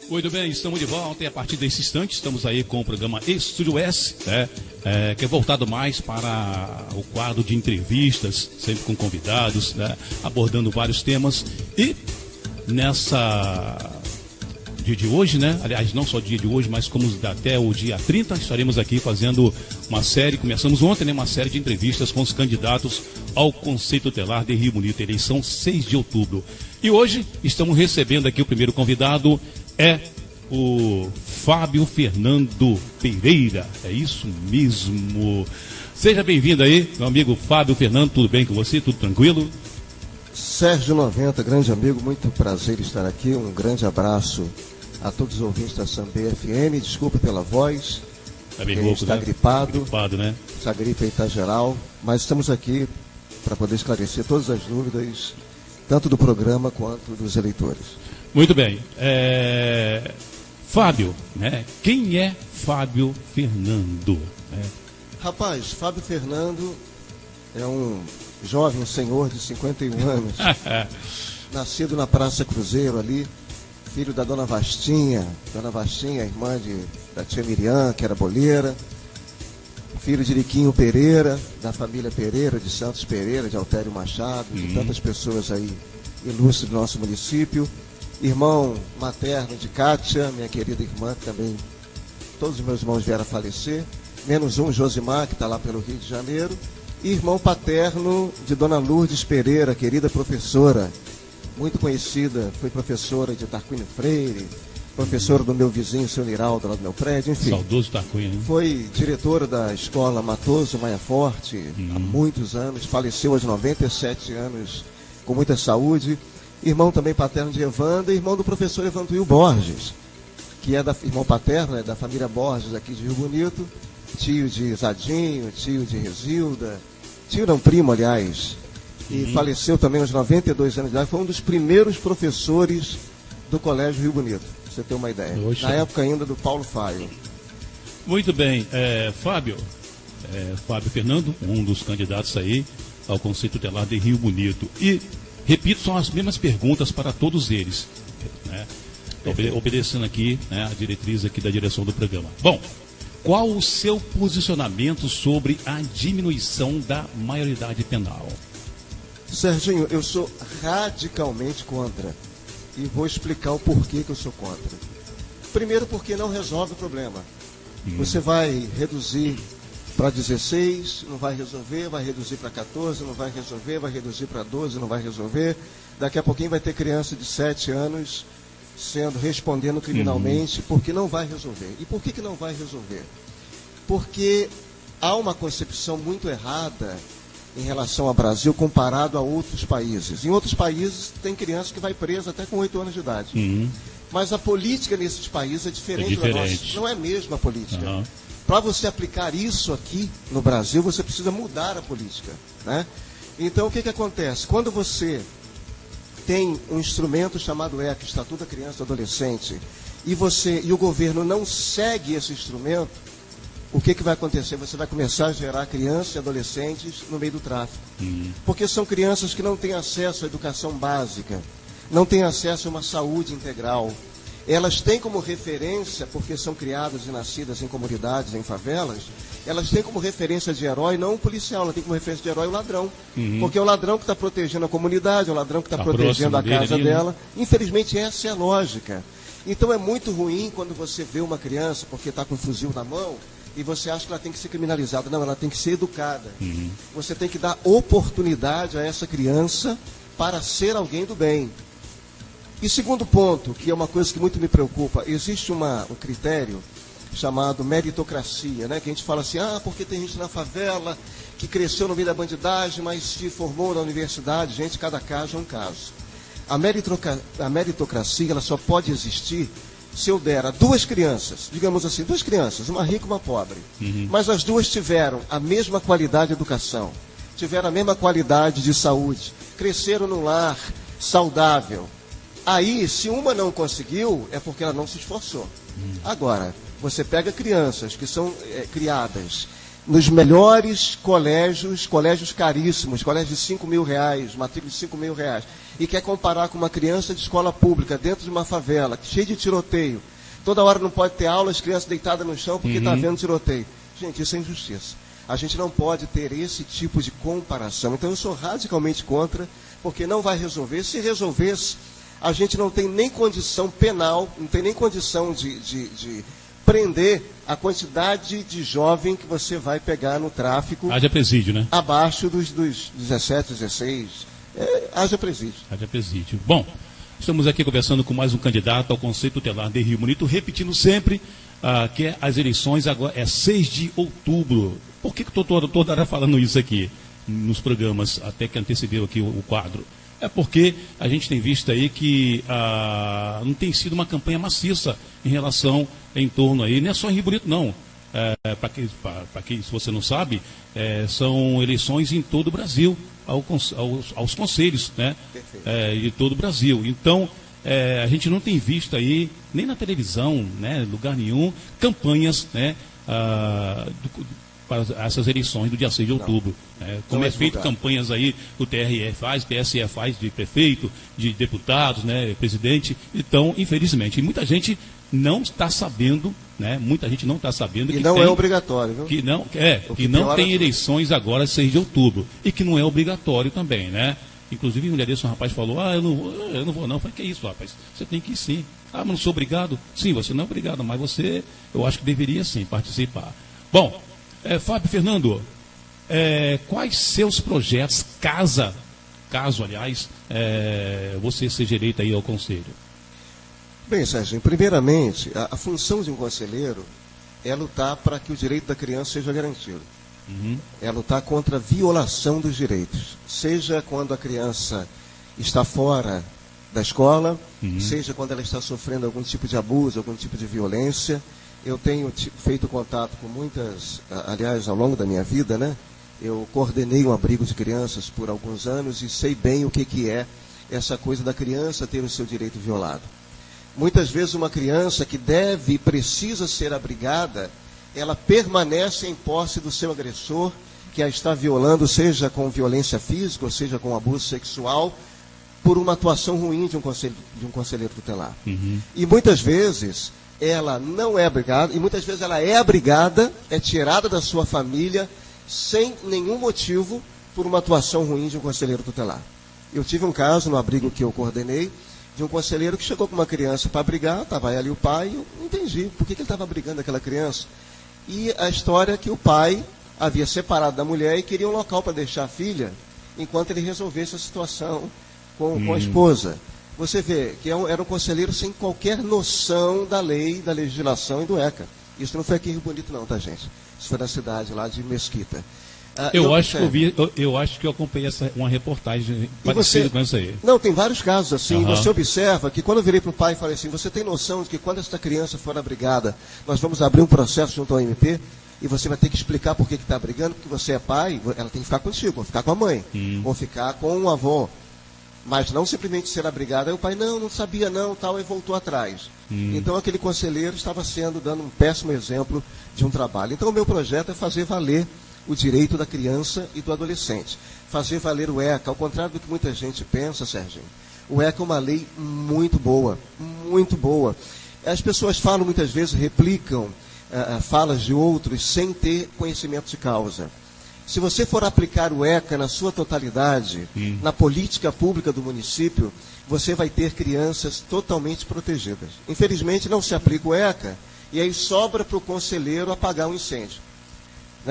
Muito bem, estamos de volta e a partir desse instante estamos aí com o programa Estúdio S, né? Que é voltado mais para o quadro de entrevistas, sempre com convidados, né? Abordando vários temas. E nessa dia de hoje, né? Aliás, não só dia de hoje, mas como até o dia 30, estaremos aqui fazendo uma série, começamos ontem, né? Uma série de entrevistas com os candidatos ao Conselho Tutelar de Rio Bonito, eleição 6 de outubro. E hoje estamos recebendo aqui o primeiro convidado, é o Fábio Fernando Pereira, é isso mesmo. Seja bem-vindo aí, meu amigo Fábio Fernando, tudo bem com você? Tudo tranquilo? Sérgio 90, grande amigo, muito prazer estar aqui, um grande abraço a todos os ouvintes da Sambê FM, desculpa pela voz, está né? gripado, né? Essa gripe aí está geral, mas estamos aqui para poder esclarecer todas as dúvidas, tanto do programa quanto dos eleitores. Muito bem. Fábio, né? Quem é Fábio Fernando? Rapaz, Fábio Fernando é um jovem senhor de 51 anos, nascido na Praça Cruzeiro ali, filho da Dona Vastinha, irmã da tia Miriam, que era boleira, filho de Riquinho Pereira, da família Pereira, de Santos Pereira, de Altério Machado, de tantas pessoas aí ilustres do nosso município. Irmão materno de Kátia, minha querida irmã, que também todos os meus irmãos vieram a falecer, menos um, Josimar, que está lá pelo Rio de Janeiro, e irmão paterno de Dona Lourdes Pereira, querida professora, muito conhecida, foi professora de Tarquínio Freire, professora do meu vizinho, seu Niraldo, lá do meu prédio, enfim. Saudoso Tarquínio, né? Foi diretora da escola Matoso Maia Forte há muitos anos, faleceu aos 97 anos com muita saúde. Irmão também paterno de Evandro, irmão do professor Evanduil Borges, que é irmão paterno, da família Borges aqui de Rio Bonito, tio de Zadinho, tio de Resilda, tio não, primo, aliás, e faleceu também aos 92 anos de idade, foi um dos primeiros professores do Colégio Rio Bonito, pra você ter uma ideia, na época ainda do Paulo Faio. Muito bem, Fábio Fernando, um dos candidatos aí ao Conselho Tutelar de Rio Bonito, e repito, são as mesmas perguntas para todos eles, né? Obedecendo aqui, né, a diretriz aqui da direção do programa. Bom, qual o seu posicionamento sobre a diminuição da maioridade penal? Serginho, eu sou radicalmente contra e vou explicar o porquê que eu sou contra. Primeiro, porque não resolve o problema. Você vai reduzir para 16, não vai resolver, vai reduzir para 14, não vai resolver, vai reduzir para 12, não vai resolver. Daqui a pouquinho vai ter criança de 7 anos respondendo criminalmente, porque não vai resolver. E por que não vai resolver? Porque há uma concepção muito errada em relação ao Brasil comparado a outros países. Em outros países tem criança que vai presa até com 8 anos de idade. Mas a política nesses países é diferente da nossa. Não é a mesma política. Para você aplicar isso aqui no Brasil, você precisa mudar a política, né? Então, o que acontece? Quando você tem um instrumento chamado ECA, Estatuto da Criança e do Adolescente, e o governo não segue esse instrumento, o que vai acontecer? Você vai começar a gerar crianças e adolescentes no meio do tráfico. Porque são crianças que não têm acesso à educação básica, não têm acesso a uma saúde integral. Elas têm como referência, porque são criadas e nascidas em comunidades, em favelas, elas têm como referência de herói não o policial, ela tem como referência de herói o ladrão. Porque é o ladrão que está protegendo a comunidade, é o ladrão que está protegendo a casa dela. Infelizmente, essa é a lógica. Então é muito ruim quando você vê uma criança, porque está com um fuzil na mão, e você acha que ela tem que ser criminalizada. Não, ela tem que ser educada. Você tem que dar oportunidade a essa criança para ser alguém do bem. E segundo ponto, que é uma coisa que muito me preocupa, existe um critério chamado meritocracia, né? Que a gente fala assim, porque tem gente na favela que cresceu no meio da bandidagem, mas se formou na universidade. Gente, cada caso é um caso. A meritocracia ela só pode existir se eu der a duas crianças, digamos assim, duas crianças, uma rica e uma pobre, mas as duas tiveram a mesma qualidade de educação, tiveram a mesma qualidade de saúde, cresceram num lar saudável. Aí, se uma não conseguiu, é porque ela não se esforçou. Agora, você pega crianças que são criadas nos melhores colégios caríssimos, colégios de R$5.000, matrícula de R$5.000, e quer comparar com uma criança de escola pública, dentro de uma favela, cheia de tiroteio. Toda hora não pode ter aula, as crianças deitadas no chão porque está havendo tiroteio. Gente, isso é injustiça. A gente não pode ter esse tipo de comparação. Então eu sou radicalmente contra, porque não vai resolver. Se resolvesse, a gente não tem nem condição penal, não tem nem condição de prender a quantidade de jovem que você vai pegar no tráfico. Haja presídio, né? Abaixo dos 17, 16. Haja presídio. Haja presídio. Bom, estamos aqui conversando com mais um candidato ao Conselho Tutelar de Rio Bonito, repetindo sempre que as eleições agora é 6 de outubro. Por que estou toda hora falando isso aqui nos programas, até que antecedeu aqui o quadro? É porque a gente tem visto aí que não tem sido uma campanha maciça em relação, em torno aí, não é só em Rio Bonito, não. Para quem, se você não sabe, são eleições em todo o Brasil, aos conselhos, né? De todo o Brasil. Então, a gente não tem visto aí, nem na televisão, né, lugar nenhum, campanhas, né, para essas eleições do dia 6 de outubro. Como é feito campanhas aí, o TRE faz, o TSE faz, de prefeito, de deputados, né, presidente. Então, infelizmente, muita gente não está sabendo, né, muita gente não está sabendo que não é obrigatório, viu? Que não tem eleições agora 6 de outubro e que não é obrigatório também, né? Inclusive, um mulher desse, um rapaz falou, eu não vou não. Eu falei, que isso, rapaz? Você tem que ir sim. Mas não sou obrigado? Sim, você não é obrigado, mas você, eu acho que deveria sim participar. Bom, Fábio Fernando, quais seus projetos, caso, aliás, você seja eleito aí ao Conselho? Bem, Sérgio, primeiramente, a função de um conselheiro é lutar para que o direito da criança seja garantido. É lutar contra a violação dos direitos, seja quando a criança está fora da escola, seja quando ela está sofrendo algum tipo de abuso, algum tipo de violência. Eu tenho feito contato com muitas, aliás, ao longo da minha vida, né? Eu coordenei um abrigo de crianças por alguns anos e sei bem o que é essa coisa da criança ter o seu direito violado. Muitas vezes uma criança que deve e precisa ser abrigada, ela permanece em posse do seu agressor, que a está violando, seja com violência física, ou seja com abuso sexual, por uma atuação ruim de um conselheiro tutelar. E muitas vezes ela não é abrigada, e muitas vezes ela é abrigada, é tirada da sua família, sem nenhum motivo, por uma atuação ruim de um conselheiro tutelar. Eu tive um caso no abrigo que eu coordenei, de um conselheiro que chegou com uma criança para abrigar, estava ali o pai, e eu não entendi por que ele estava abrigando aquela criança. E a história é que o pai havia separado da mulher e queria um local para deixar a filha, enquanto ele resolvesse a situação com a esposa. Você vê que era um conselheiro sem qualquer noção da lei, da legislação e do ECA. Isso não foi aqui em Rio Bonito não, tá, gente? Isso foi na cidade lá de Mesquita. Eu acho que eu acompanhei uma reportagem parecida com essa aí. Não, tem vários casos assim. Você observa que quando eu virei para o pai e falei assim, você tem noção de que quando essa criança for abrigada, nós vamos abrir um processo junto ao MP e você vai ter que explicar por que está brigando, porque você é pai, ela tem que ficar contigo, ou ficar com a mãe, ou ficar com o avô. Mas não simplesmente ser abrigada. Aí o pai, não sabia não, tal, e voltou atrás. Então aquele conselheiro estava dando um péssimo exemplo de um trabalho. Então o meu projeto é fazer valer o direito da criança e do adolescente. Fazer valer o ECA, ao contrário do que muita gente pensa, Serginho. O ECA é uma lei muito boa, muito boa. As pessoas falam muitas vezes, replicam falas de outros sem ter conhecimento de causa. Se você for aplicar o ECA na sua totalidade, na política pública do município, você vai ter crianças totalmente protegidas. Infelizmente não se aplica o ECA, e aí sobra para o conselheiro apagar um incêndio.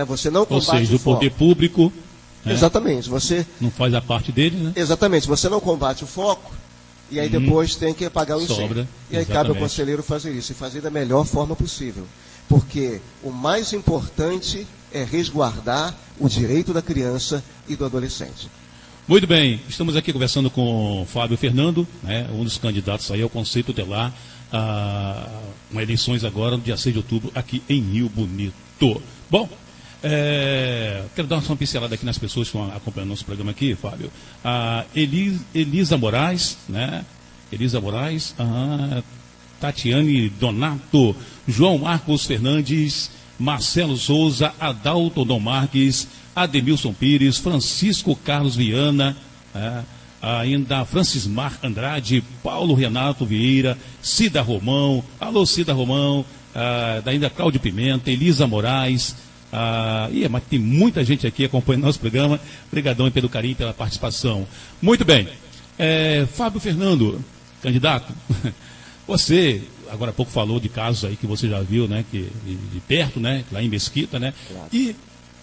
Você não combate, ou seja, o poder público, exatamente, você não faz a parte dele, né? Exatamente, você não combate o foco e aí depois tem que apagar o incêndio. Sobra, e aí cabe ao conselheiro fazer isso e fazer da melhor forma possível, porque o mais importante é resguardar o direito da criança e do adolescente. Muito bem, estamos aqui conversando com o Fábio Fernando, né, um dos candidatos aí ao Conselho Tutelar, uma eleições agora no dia 6 de outubro aqui em Rio Bonito. Bom, quero dar uma pincelada aqui nas pessoas que estão acompanhando nosso programa aqui, Fábio. Elisa Moraes, né? Elisa Moraes, Tatiane Donato, João Marcos Fernandes, Marcelo Souza, Adalto Dom Marques, Ademilson Pires, Francisco Carlos Viana, ainda Francismar Andrade, Paulo Renato Vieira, Cida Romão, alô Cida Romão, ainda Cláudio Pimenta, Elisa Moraes, mas tem muita gente aqui acompanhando nosso programa. Obrigadão pelo carinho e pela participação. Muito bem. Fábio Fernando, candidato, você agora há pouco falou de casos aí que você já viu, né, de perto, né, lá em Mesquita, né? Claro.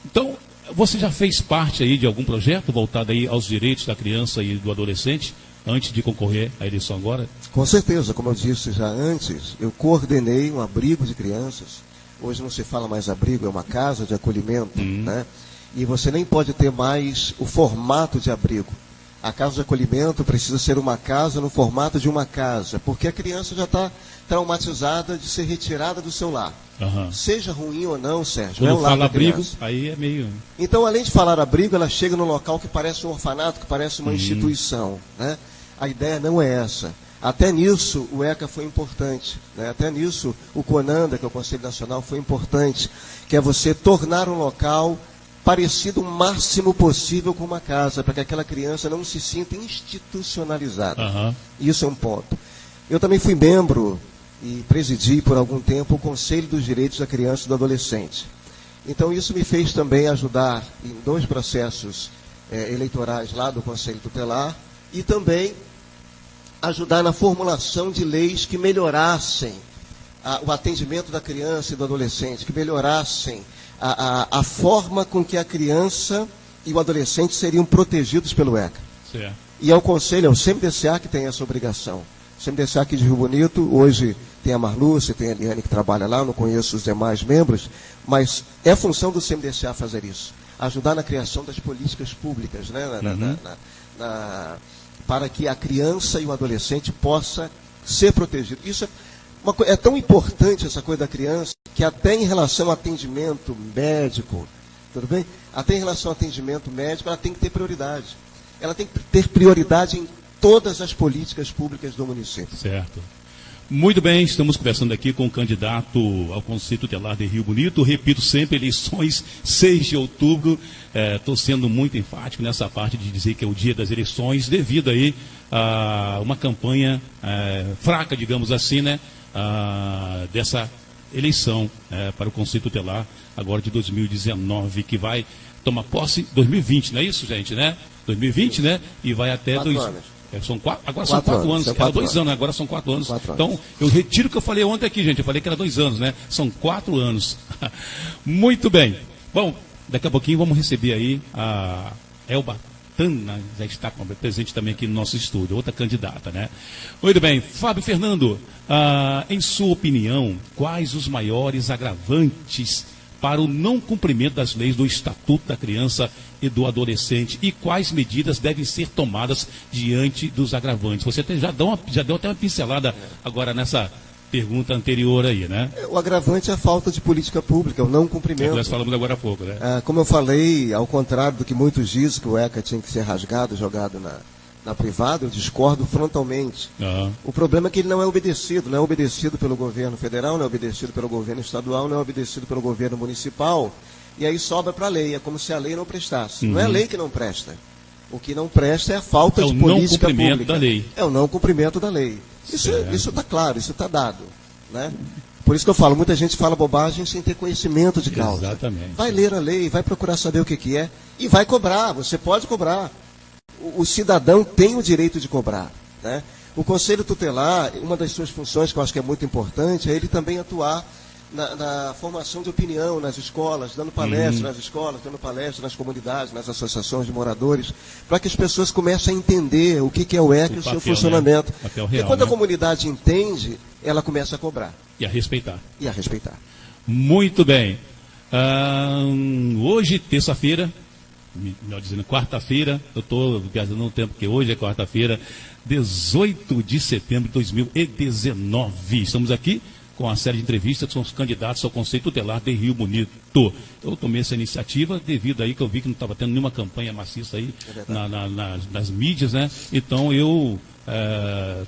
Então, você já fez parte aí de algum projeto voltado aí aos direitos da criança e do adolescente antes de concorrer à eleição agora? Com certeza, como eu disse já antes, eu coordenei um abrigo de crianças. Hoje não se fala mais abrigo, é uma casa de acolhimento, né? E você nem pode ter mais o formato de abrigo. A casa de acolhimento precisa ser uma casa no formato de uma casa, porque a criança já está traumatizada de ser retirada do seu lar. Seja ruim ou não, Sérgio, quando fala abrigo, aí é meio... Então, além de falar abrigo, ela chega num local que parece um orfanato, que parece uma instituição, né? A ideia não é essa. Até nisso, o ECA foi importante, né? Até nisso, o CONANDA, que é o Conselho Nacional, foi importante, que é você tornar um local parecido o máximo possível com uma casa, para que aquela criança não se sinta institucionalizada. Isso é um ponto. Eu também fui membro e presidi por algum tempo o Conselho dos Direitos da Criança e do Adolescente. Então isso me fez também ajudar em 2 processos eleitorais lá do Conselho Tutelar e também ajudar na formulação de leis que melhorassem o atendimento da criança e do adolescente, que melhorassem a forma com que a criança e o adolescente seriam protegidos pelo ECA. Certo. E é o Conselho, é o CMDCA que tem essa obrigação. O CMDCA aqui de Rio Bonito, hoje tem a Marlúcia, tem a Eliane que trabalha lá, não conheço os demais membros, mas é função do CMDCA fazer isso. Ajudar na criação das políticas públicas, né? Para que a criança e o adolescente possa ser protegido. Isso é tão importante, essa coisa da criança, que até em relação ao atendimento médico, tudo bem? Até em relação ao atendimento médico, ela tem que ter prioridade. Ela tem que ter prioridade em todas as políticas públicas do município. Certo. Muito bem, estamos conversando aqui com o candidato ao Conselho Tutelar de Rio Bonito. Repito sempre, eleições 6 de outubro. Estou sendo muito enfático nessa parte de dizer que é o dia das eleições, devido aí a uma campanha fraca, digamos assim, né, dessa eleição para o Conselho Tutelar agora de 2019, que vai tomar posse 2020, não é isso, gente, né? 2020, né? E vai até 4 anos. Agora são 4 anos. Era 2 anos, agora são 4 anos. Então, eu retiro o que eu falei ontem aqui, gente. Eu falei que era 2 anos, né? São 4 anos. Muito bem. Bom, daqui a pouquinho vamos receber aí a Elba Tana, já está presente também aqui no nosso estúdio, outra candidata, né? Muito bem. Fábio Fernando, em sua opinião, quais os maiores agravantes para o não cumprimento das leis do Estatuto da Criança e do Adolescente e quais medidas devem ser tomadas diante dos agravantes? Você já deu até uma pincelada agora nessa pergunta anterior aí, né? O agravante é a falta de política pública, o não cumprimento. Nós falamos agora há pouco, né? Como eu falei, ao contrário do que muitos dizem que o ECA tinha que ser rasgado, jogado na privada, eu discordo frontalmente. O problema é que ele não é obedecido pelo governo federal, não é obedecido pelo governo estadual, não é obedecido pelo governo municipal, e aí sobra para a lei, é como se a lei não prestasse. Não é a lei que não presta. O que não presta é a falta de política pública. É o não cumprimento da lei. É o não cumprimento da lei. Isso está claro, isso está dado, né? Por isso que eu falo, muita gente fala bobagem sem ter conhecimento de causa. Exatamente. Vai ler a lei, vai procurar saber o que é, e vai cobrar, você pode cobrar. O cidadão tem o direito de cobrar, né? O Conselho Tutelar, uma das suas funções que eu acho que é muito importante, é ele também atuar na formação de opinião nas escolas, dando palestra nas escolas, dando palestra nas comunidades, nas associações de moradores, para que as pessoas comecem a entender o que é o ECA e o seu funcionamento. Né? Real, e quando a comunidade entende, ela começa a cobrar. E a respeitar. Muito bem. Hoje, terça-feira, melhor dizendo, quarta-feira, eu estou viajando no tempo que hoje é quarta-feira, 18 de setembro de 2019. Estamos aqui com uma série de entrevistas que são os candidatos ao Conselho Tutelar de Rio Bonito. Eu tomei essa iniciativa devido aí que eu vi que não estava tendo nenhuma campanha maciça aí nas mídias, né? Então eu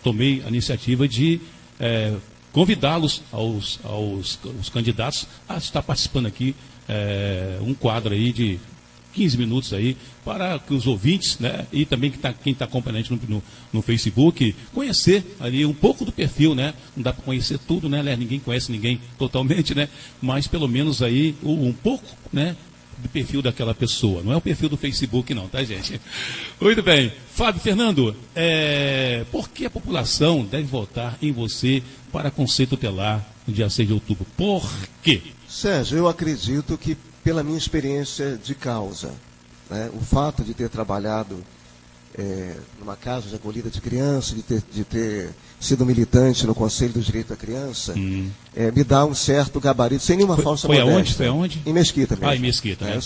tomei a iniciativa de convidá-los os candidatos a estar participando aqui, um quadro aí de 15 minutos aí, para que os ouvintes, né, e também quem está acompanhando a gente no Facebook, conhecer ali um pouco do perfil, né? Não dá para conhecer tudo, né, Léo? Ninguém conhece ninguém totalmente, né? Mas pelo menos aí um pouco, né, do perfil daquela pessoa. Não é o perfil do Facebook não, tá, gente? Muito bem. Fábio Fernando, por que a população deve votar em você para Conselho Tutelar no dia 6 de outubro? Por quê? Sérgio, eu acredito que pela minha experiência de causa, né, o fato de ter trabalhado numa casa de acolhida de criança, de ter sido militante no Conselho do Direito da Criança, me dá um certo gabarito, sem nenhuma falsa modéstia. Foi aonde? Em Mesquita mesmo. Em Mesquita, né?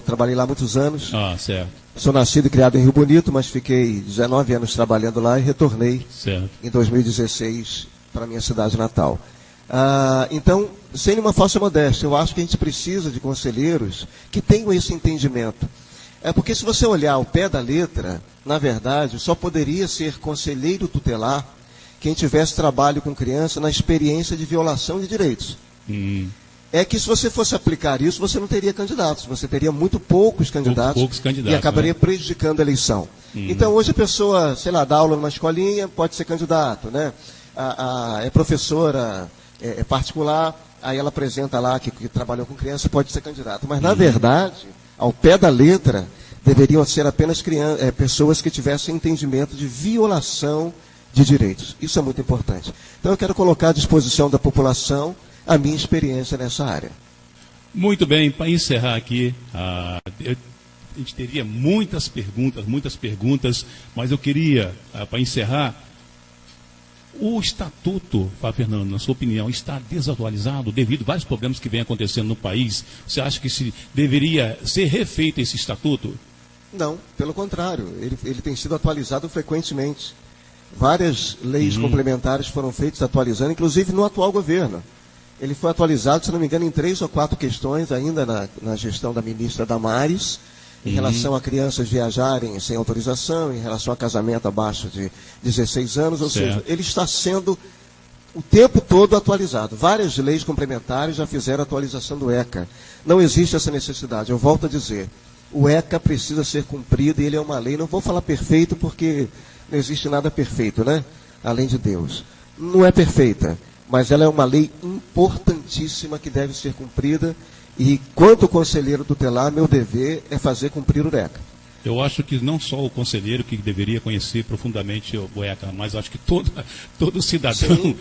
Trabalhei lá há muitos anos. Certo. Sou nascido e criado em Rio Bonito, mas fiquei 19 anos trabalhando lá e retornei em 2016 para a minha cidade natal. Então, sem nenhuma falsa modéstia, eu acho que a gente precisa de conselheiros que tenham esse entendimento. Porque se você olhar ao pé da letra, na verdade, só poderia ser conselheiro tutelar quem tivesse trabalho com criança na experiência de violação de direitos. É que se você fosse aplicar isso, você não teria candidatos, você teria muito poucos candidatos, e acabaria prejudicando a eleição. Então, hoje a pessoa, sei lá, dá aula numa escolinha, pode ser candidato, né? É professora, é particular, aí ela apresenta lá que trabalhou com criança, pode ser candidato. Mas, na verdade, ao pé da letra, deveriam ser apenas pessoas que tivessem entendimento de violação de direitos. Isso é muito importante. Então, eu quero colocar à disposição da população a minha experiência nessa área. Muito bem, para encerrar aqui, a gente teria muitas perguntas, mas eu queria, para encerrar, o estatuto, Fernando, na sua opinião, está desatualizado devido a vários problemas que vêm acontecendo no país? Você acha que deveria ser refeito esse estatuto? Não, pelo contrário, ele tem sido atualizado frequentemente. Várias leis complementares foram feitas atualizando, inclusive no atual governo. Ele foi atualizado, se não me engano, em 3 ou 4 questões, ainda na gestão da ministra Damares, em relação a crianças viajarem sem autorização, em relação a casamento abaixo de 16 anos, ou seja, ele está sendo o tempo todo atualizado. Várias leis complementares já fizeram a atualização do ECA. Não existe essa necessidade, eu volto a dizer, o ECA precisa ser cumprido e ele é uma lei, não vou falar perfeito porque não existe nada perfeito, né? Além de Deus. Não é perfeita, mas ela é uma lei importantíssima que deve ser cumprida. E, quanto conselheiro tutelar, meu dever é fazer cumprir o ECA. Eu acho que não só o conselheiro que deveria conhecer profundamente o ECA, mas acho que todo cidadão,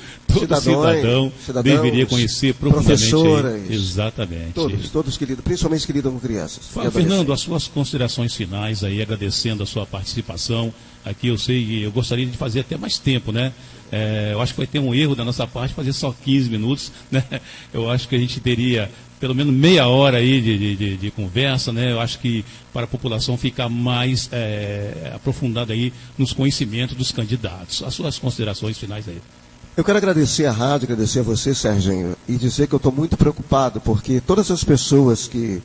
deveria conhecer profundamente. Professoras, exatamente. Todos que lidam, principalmente que lidam com crianças. Fernando, as suas considerações finais aí, agradecendo a sua participação. Aqui eu gostaria de fazer até mais tempo, né? Eu acho que vai ter um erro da nossa parte fazer só 15 minutos, né? Eu acho que a gente teria pelo menos meia hora aí de conversa, né? Eu acho que para a população ficar mais aprofundada aí nos conhecimentos dos candidatos. As suas considerações finais aí. Eu quero agradecer à rádio, agradecer a você, Serginho, e dizer que eu estou muito preocupado, porque todas as pessoas que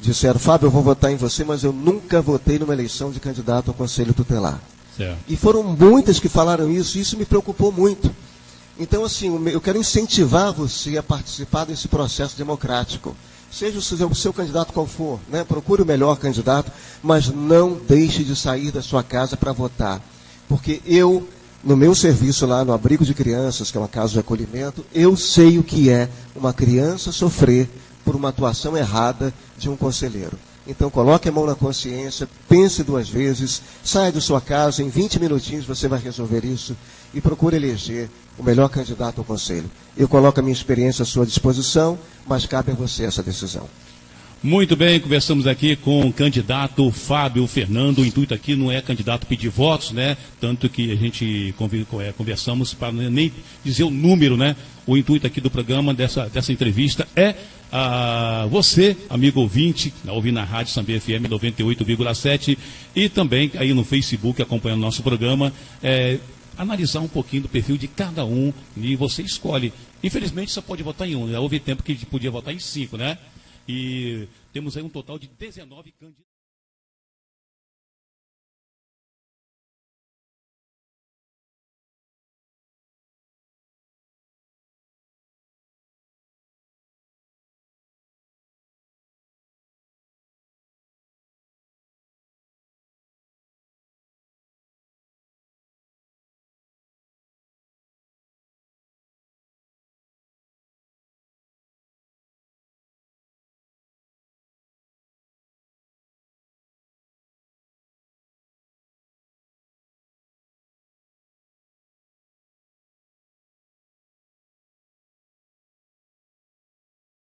disseram, Fábio, eu vou votar em você, mas eu nunca votei numa eleição de candidato ao Conselho Tutelar. Certo. E foram muitas que falaram isso, e isso me preocupou muito. Então, assim, eu quero incentivar você a participar desse processo democrático. Seja o seu candidato qual for, né? Procure o melhor candidato, mas não deixe de sair da sua casa para votar. Porque eu, no meu serviço lá no abrigo de crianças, que é uma casa de acolhimento, eu sei o que é uma criança sofrer por uma atuação errada de um conselheiro. Então, coloque a mão na consciência, pense 2 vezes, saia de sua casa, em 20 minutinhos você vai resolver isso e procure eleger o melhor candidato ao conselho. Eu coloco a minha experiência à sua disposição, mas cabe a você essa decisão. Muito bem, conversamos aqui com o candidato Fábio Fernando. O intuito aqui não é candidato pedir votos, né? Tanto que a gente conversamos para nem dizer o número, né? O intuito aqui do programa, dessa entrevista, é você, amigo ouvinte, ouvindo na Rádio Sambê FM 98,7 e também aí no Facebook, acompanhando o nosso programa, analisar um pouquinho do perfil de cada um e você escolhe. Infelizmente só pode votar em um, né? Houve tempo que podia votar em 5, né? E temos aí um total de 19 candidatos.